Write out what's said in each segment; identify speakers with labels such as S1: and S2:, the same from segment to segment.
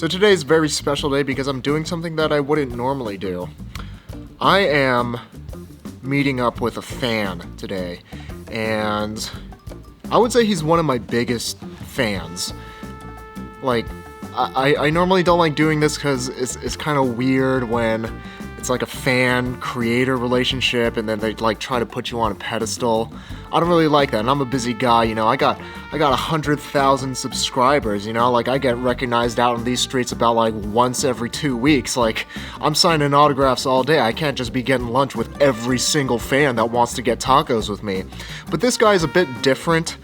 S1: So today's a very special day because I'm doing something that I wouldn't normally do. I am meeting up with a fan today, and I would say he's one of my biggest fans. Like, I normally don't like doing this because it's kind of weird when it's like a fan-creator relationship and then they like try to put you on a pedestal. I don't really like that, and I'm a busy guy, you know. I got 100,000 subscribers, you know. Like, I get recognized out in these streets about like once every 2 weeks. Like, I'm signing autographs all day. I can't just be getting lunch with every single fan that wants to get tacos with me. But this guy's a bit different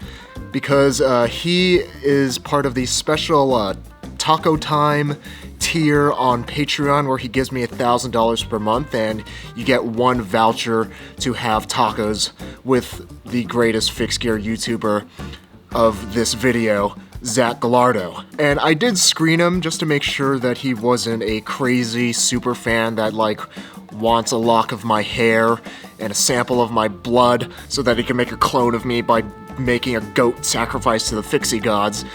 S1: because he is part of the special Taco Time tier on Patreon where he gives me $1,000 per month and you get one voucher to have tacos with the greatest fixed gear YouTuber of this video, Gallardo. And I did screen him just to make sure that he wasn't a crazy super fan that like wants a lock of my hair and a sample of my blood so that he can make a clone of me by making a goat sacrifice to the Fixie gods.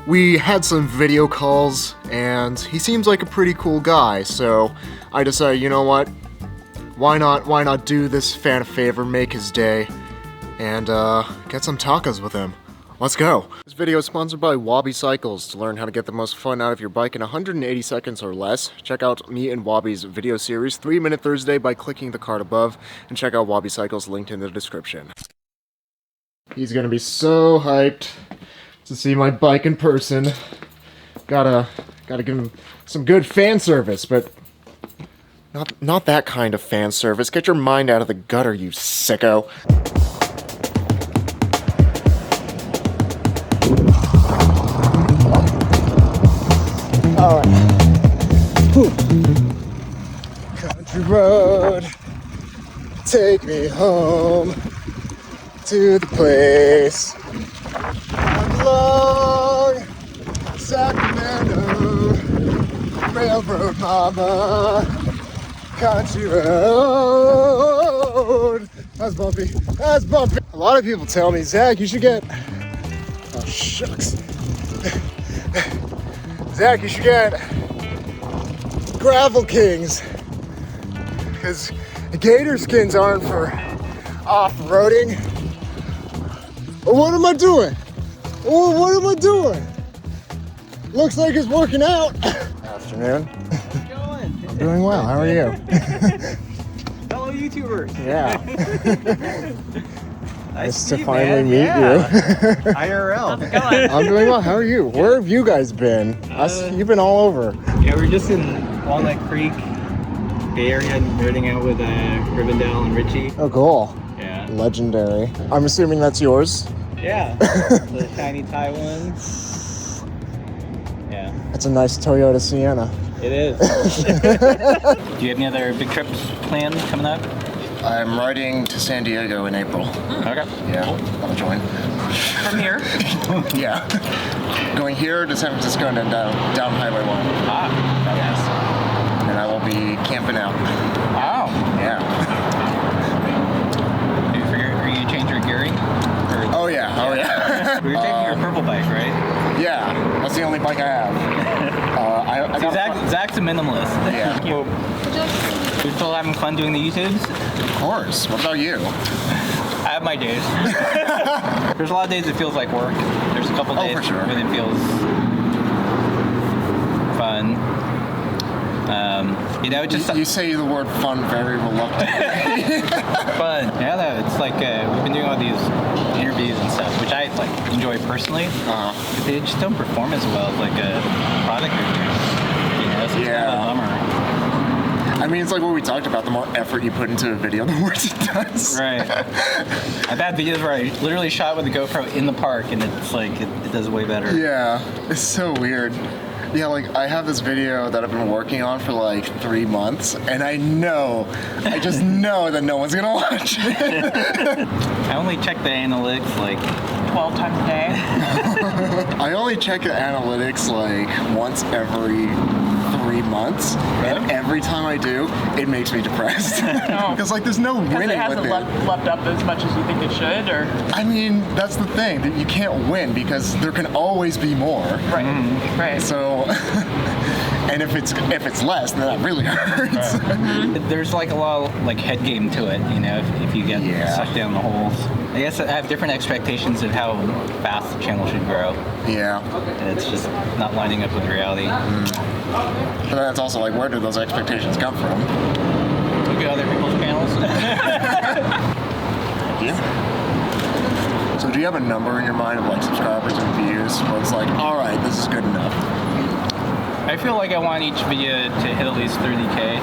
S1: We had some video calls, and he seems like a pretty cool guy, so I decided, you know what, why not do this fan a favor, make his day, and get some tacos with him. Let's go! This video is sponsored by Wobby Cycles. To learn how to get the most fun out of your bike in 180 seconds or less, check out me and Wobby's video series 3 Minute Thursday by clicking the card above, and check out Wobby Cycles linked in the description. He's gonna be so hyped to see my bike in person. Gotta give him some good fan service, but not that kind of fan service. Get your mind out of the gutter, you sicko. Alright. Country road, take me home to the place along Sacramento, railroad mama, country road. That's bumpy, that's bumpy. A lot of people tell me, Zach, you should get, oh shucks. Zach, you should get Gravel Kings, because gator skins aren't for off-roading. What am I doing? What am I doing? Looks like it's working out. Afternoon.
S2: How's it going?
S1: I'm doing well. How are you?
S2: Fellow YouTubers.
S1: Yeah.
S2: Nice
S1: to
S2: meet,
S1: finally
S2: man.
S1: meet you.
S2: IRL. How's it going?
S1: I'm doing well. How are you? Where have you guys been? You've been all over.
S2: Yeah, we're just in Walnut Creek, Bay Area, roading out with Rivendell and Rutchik.
S1: Oh, cool.
S2: Yeah.
S1: Legendary. I'm assuming that's yours?
S2: Yeah. The shiny Taiwan. Yeah.
S1: It's a nice Toyota Sienna.
S2: It is. Do you have any other big trips planned coming up?
S1: I'm riding to San Diego in April.
S2: Okay.
S1: Yeah, I'll join.
S2: From here?
S1: Yeah. Going here to San Francisco and then down Highway 1.
S2: Ah, yes.
S1: And I will be camping out.
S2: Wow.
S1: Yeah.
S2: Are you changing your gearing?
S1: Oh yeah, oh yeah.
S2: You're taking your purple bike, right?
S1: Yeah, that's the only bike I have. I got
S2: Zach's a minimalist.
S1: Yeah.
S2: Well, you're still having fun doing the YouTubes?
S1: Of course. What about you?
S2: I have my days. There's a lot of days it feels like work. There's a couple days
S1: for sure.
S2: where it feels fun. You know, just
S1: You say the word fun very reluctantly.
S2: fun. Yeah, no, it's like we've been doing all these interviews and stuff, which I like enjoy personally. But they just don't perform as well as like a product review. You know, so it's kind of a bummer.
S1: I mean, it's like what we talked about. The more effort you put into a video, the worse it does.
S2: Right. I've had videos where I literally shot with a GoPro in the park, and it's like it does way better.
S1: Yeah, it's so weird. Yeah, like I have this video that I've been working on for like 3 months, and I just know that no one's gonna watch it.
S2: I only check the analytics like 12 times a day.
S1: I only check the analytics like once every 3 months, and every time I do, it makes me depressed. Because like there's no winning with it.
S3: Because it hasn't leapt up as much as you think it should, or?
S1: I mean, that's the thing, that you can't win because there can always be more.
S3: Right, right.
S1: So And if it's less, then that really hurts.
S2: There's like a lot of like head game to it, you know, if you get sucked down the holes. I guess I have different expectations of how fast the channel should grow.
S1: Yeah.
S2: And it's just not lining up with reality.
S1: But that's also like, where do those expectations come from?
S2: Look at other people's channels.
S1: Yeah. So do you have a number in your mind of like subscribers and views where it's like, all right, this is good enough?
S2: I feel like I want each video to hit at least 30K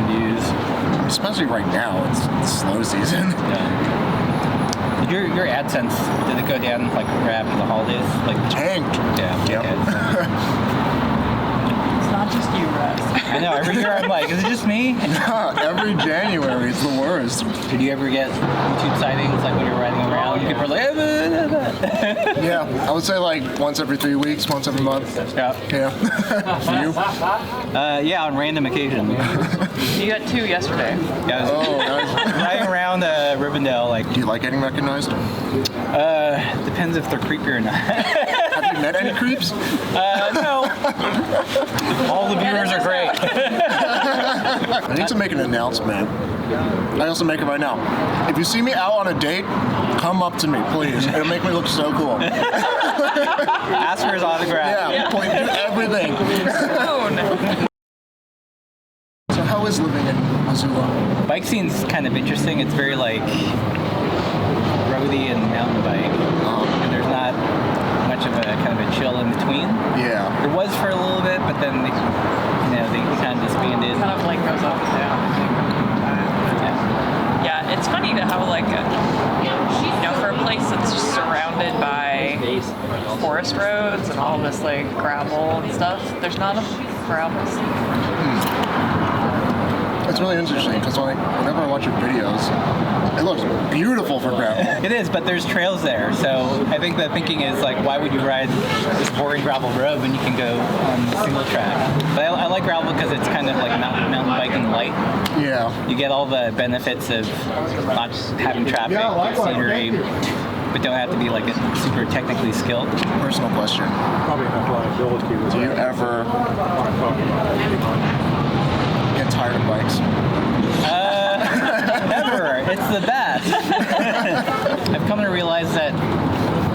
S2: views.
S1: Especially right now, it's slow season.
S2: Yeah. Your AdSense, did it go down like right after the holidays? Like
S1: tanked.
S2: Yeah.
S1: Yep.
S3: It's not just you, Russ.
S2: I know, every year I'm like, is it just me?
S1: No, every January it's the worst.
S2: Did you ever get YouTube sightings like when you're riding around? People are like,
S1: yeah, I would say like once every 3 weeks, once every month.
S2: Yeah.
S1: You?
S2: Yeah, on random occasions.
S3: You got 2 yesterday.
S2: Yeah, I was riding around Rivendell. Like,
S1: do you like getting recognized?
S2: Depends if they're creepy or not.
S1: Have you met any creeps?
S2: No. All the viewers are great.
S1: I need to make an announcement. I also make it right now. If you see me out on a date, come up to me, please. It'll make me look so cool.
S2: Ask for his autograph.
S1: Yeah, please do everything. So how is living in Missoula?
S2: Bike scene's kind of interesting. It's very like roady and mountain bike. And there's not much of a kind of a chill in between.
S1: Yeah.
S2: There was for a little bit, but then they kind of disbanded.
S3: Kind of like goes up and down. Yeah, it's funny to how like for a place that's just surrounded by forest roads and all this like gravel and stuff, there's not a gravel scene.
S1: It's really interesting because whenever I watch your videos, it looks beautiful for gravel.
S2: It is, but there's trails there. So I think the thinking is like, why would you ride this boring gravel road when you can go on single track? But I like gravel because it's kind of like mountain biking light.
S1: Yeah.
S2: You get all the benefits of not having traffic, scenery, but don't have to be like super technically skilled.
S1: Personal question. Do you ever get tired of bikes?
S2: Never. It's the best. I've come to realize that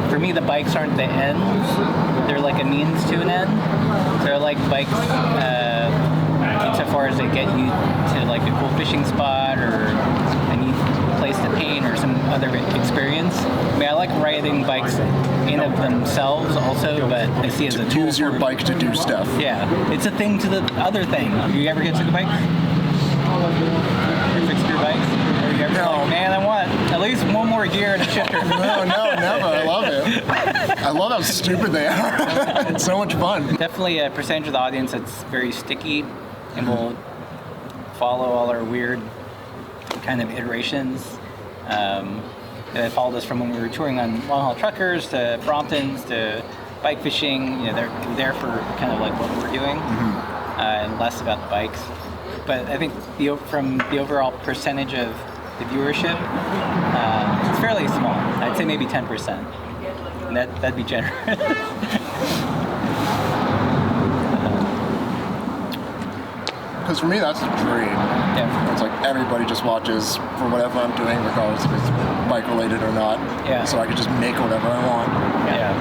S2: for me, the bikes aren't the end. They're like a means to an end. They're like bikes insofar as they get you to like a cool fishing spot or a neat place to paint or some other experience. I mean, I like riding bikes in of themselves also, but I see it as a tool.
S1: Use your bike to do stuff.
S2: Yeah, it's a thing to the other thing. You ever get to the bike? Or fix your bike? Or you ever like, man, I want at least one more gear and a shifter.
S1: No, never. I love it. I love how stupid they are. It's so much fun.
S2: Definitely a percentage of the audience that's very sticky and will follow all our weird kind of iterations. That followed us from when we were touring on long haul truckers to Bromptons to bike fishing. You know, they're there for kind of like what we're doing and less about the bikes. But I think from the overall percentage of the viewership, it's fairly small. I'd say maybe 10%. And that'd be generous.
S1: Because for me, that's the dream.
S2: Yeah.
S1: It's like everybody just watches for whatever I'm doing, regardless if it's bike related or not.
S2: Yeah.
S1: So I could just make whatever I want.
S2: Yeah.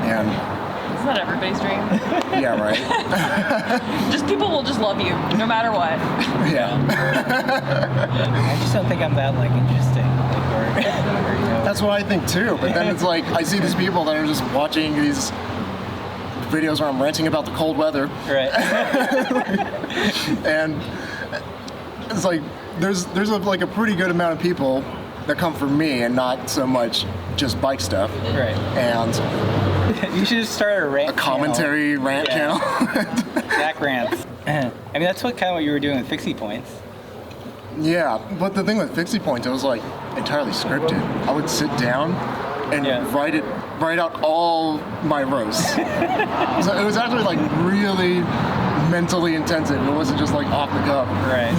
S1: And
S3: Isn't that everybody's dream?
S1: yeah, right.
S3: Just people will just love you no matter what.
S1: Yeah.
S2: I just don't think I'm that like interesting. Like, or, you know.
S1: That's what I think too. But then it's like I see these people that are just watching these videos where I'm ranting about the cold weather.
S2: Right.
S1: And it's like there's a pretty good amount of people that come for me and not so much just bike stuff.
S2: Right.
S1: And
S2: you should just start a rant.
S1: a commentary rant channel.
S2: Zach rants. I mean, that's what you were doing with Fixie Points.
S1: Yeah, but the thing with Fixie Point, it was like entirely scripted. I would sit down and write out all my roasts. So it was actually like really mentally intensive. It wasn't just like off the cuff.
S2: Right.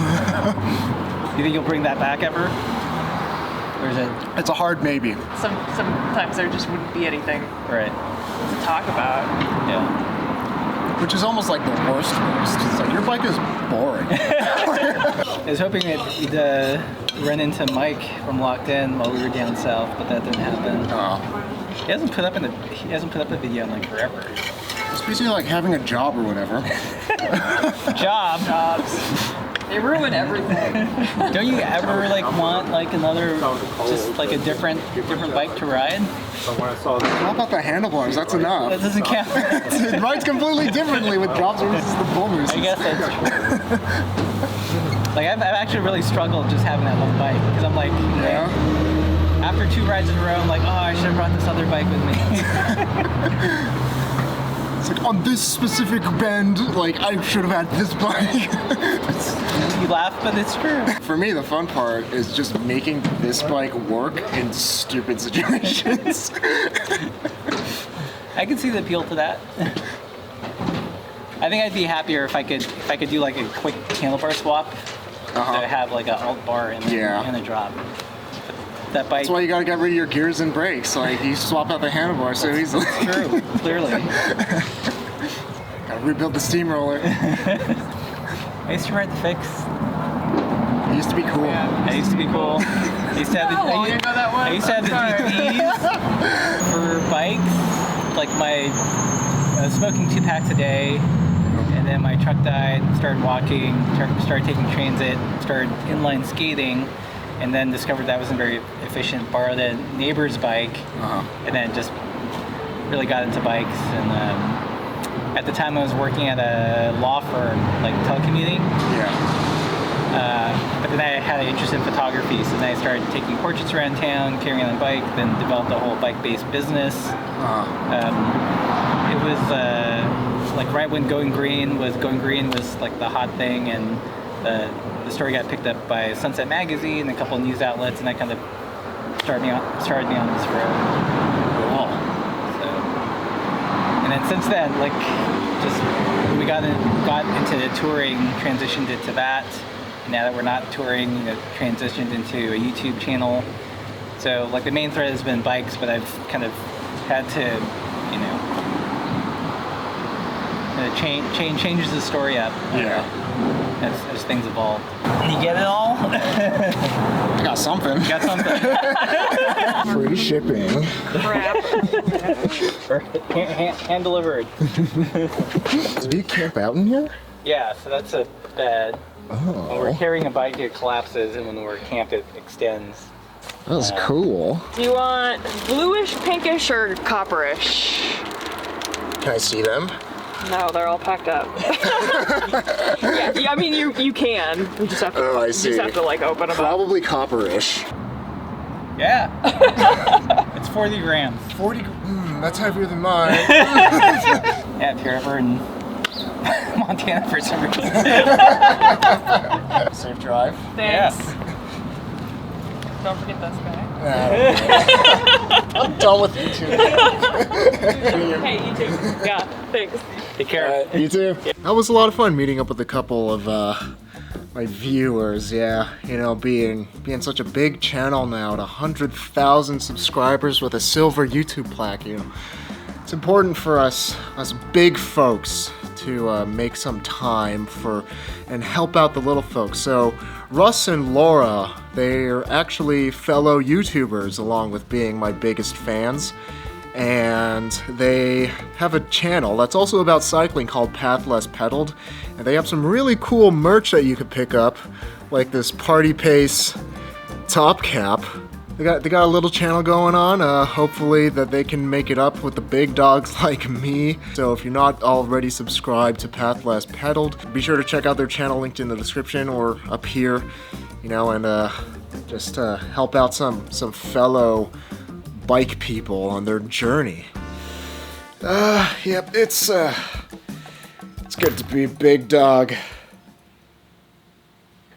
S2: You think you'll bring that back ever? Or is it?
S1: It's a hard maybe.
S3: Sometimes there just wouldn't be anything
S2: Right.
S3: to talk about.
S2: Yeah.
S1: Which is almost like the worst. It's like, your bike is boring.
S2: I was hoping that we'd run into Mike from Locked In while we were down south, but that didn't happen. He hasn't put up a video in like forever.
S1: It's basically like having a job or whatever.
S2: Jobs.
S3: They ruin everything.
S2: Don't you ever like want like another, just like a different bike to ride?
S1: How about the handlebars? That's enough.
S2: That doesn't count.
S1: It rides completely differently with drops versus the boomers.
S2: I guess that's true. Like I've actually really struggled just having that one bike because I'm like, after 2 rides in a row, I'm like, oh, I should have brought this other bike with me.
S1: It's like, on this specific bend, like, I should have had this bike.
S2: You laugh, but it's true.
S1: For me, the fun part is just making this bike work in stupid situations.
S2: I can see the appeal to that. I think I'd be happier if I could do like a quick handlebar swap. So I have like an alt bar and a drop. That bike.
S1: That's why you gotta get rid of your gears and brakes. Like, you swap out the handlebar so easily.
S2: True, clearly.
S1: Gotta rebuild the steamroller.
S2: I used to ride the Fix.
S1: It used to be cool.
S2: I used to be cool. I used to have I used to have the DPs for bikes. Like I was smoking 2 packs a day, and then my truck died. Started walking. Started taking transit. Started inline skating. And then discovered that wasn't very efficient. Borrowed a neighbor's bike, and then just really got into bikes. And at the time, I was working at a law firm, like telecommuting. But then I had an interest in photography, so then I started taking portraits around town, carrying on a bike. Then developed a whole bike-based business. It was like right when Going Green was like the hot thing, and the story got picked up by Sunset Magazine and a couple of news outlets, and that kind of started me on this road. So, and then since then, like, just we got into touring, transitioned it to that. And now that we're not touring, transitioned into a YouTube channel. So like the main thread has been bikes, but I've kind of had to, changes the story up. As things evolve. You get it all?
S1: I got something.
S2: You got something.
S1: Free shipping.
S3: Crap.
S2: Hand delivered.
S1: Did you camp out in here?
S2: Yeah, so that's a bed. When we're carrying a bike, it collapses, and when we're camped, it extends.
S1: That's cool.
S3: Do you want bluish, pinkish, or copperish?
S1: Can I see them?
S3: No, they're all packed up. yeah, I mean, you can. You just have to.
S1: Oh, I see.
S3: You just have to like open them
S1: Probably copperish.
S2: Yeah. It's 40 grams.
S1: 40. That's heavier than mine.
S2: Yeah, if you're ever in Montana for some reason.
S1: Safe drive.
S3: Thanks.
S2: Yeah.
S3: Don't forget this guy.
S1: I'm done with you two.
S3: Hey, you too. Yeah, thanks.
S2: Take care.
S1: You too. That was a lot of fun meeting up with a couple of my viewers. Yeah, being such a big channel now at 100,000 subscribers with a silver YouTube plaque. It's important for us big folks to make some time and help out the little folks. So Russ and Laura, they're actually fellow YouTubers along with being my biggest fans. And they have a channel that's also about cycling called Pathless Pedaled. And they have some really cool merch that you could pick up, like this Party Pace top cap. They got a little channel going on. Hopefully that they can make it up with the big dogs like me. So if you're not already subscribed to Pathless Pedaled, be sure to check out their channel linked in the description or up here, and just help out some fellow bike people on their journey. Yep, it's good to be a big dog.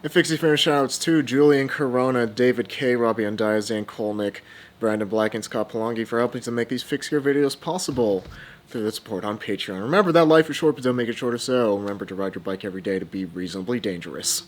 S1: And Fixie fan shoutouts to Julian Corona, David K, Robby Andaya, Zane Kolnik, Brandon Black, and Scott Palangi for helping to make these Fixie videos possible through the support on Patreon. Remember that life is short, but don't make it shorter, so remember to ride your bike every day to be reasonably dangerous.